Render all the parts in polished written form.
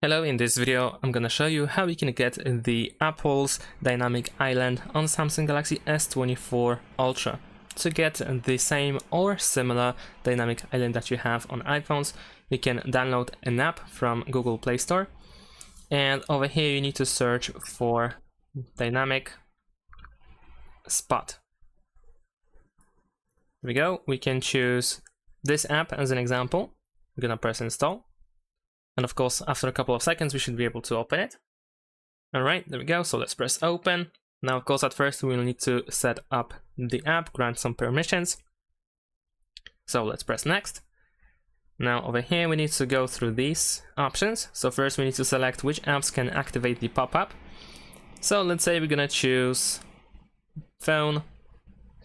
Hello, in this video I'm gonna show you how you can get the Apple's dynamic island on Samsung Galaxy S24 Ultra. To get the same or similar dynamic island that you have on iPhones, you can download an app from Google Play Store, and over here you need to search for dynamic spot. There we go. We can choose this app as an example. I'm gonna press install. And of course, after a couple of seconds, we should be able to open it. All right, there we go. So let's press open. Now, of course, at first we'll need to set up the app, grant some permissions. So let's press next. Now over here, we need to go through these options. So first we need to select which apps can activate the pop-up. So let's say we're gonna choose phone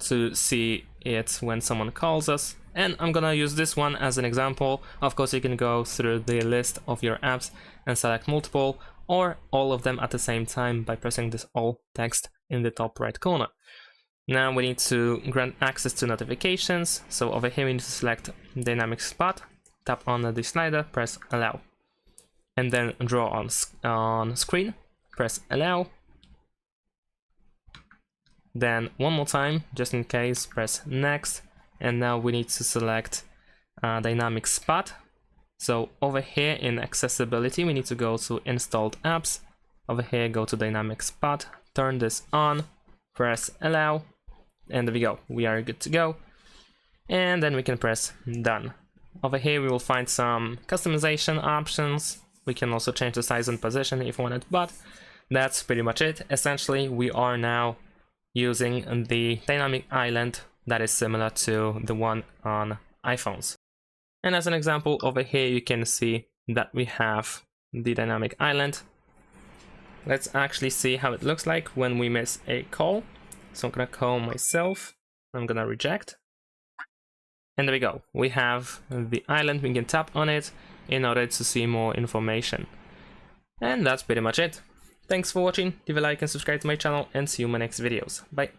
to see it when someone calls us. And I'm gonna use this one as an example. Of course, you can go through the list of your apps and select multiple or all of them at the same time by pressing this all text in the top right corner. Now we need to grant access to notifications. So over here we need to select dynamic spot, tap on the slider, press allow. And then draw on screen, press allow. Then one more time, just in case, press next. And now we need to select dynamic spot. So over here in accessibility, we need to go to installed apps. Over here, go to dynamic spot, turn this on, press allow, and there we go. We are good to go. And then we can press done. Over here, we will find some customization options. We can also change the size and position if wanted, but that's pretty much it. Essentially, we are now using the dynamic island that is similar to the one on iPhones. And as an example, over here you can see that we have the dynamic island. Let's actually see how it looks like when we miss a call. So I'm gonna call myself, I'm gonna reject. And there we go, we have the island. We can tap on it in order to see more information. And that's pretty much it. Thanks for watching, leave a like and subscribe to my channel, and see you in my next videos. Bye.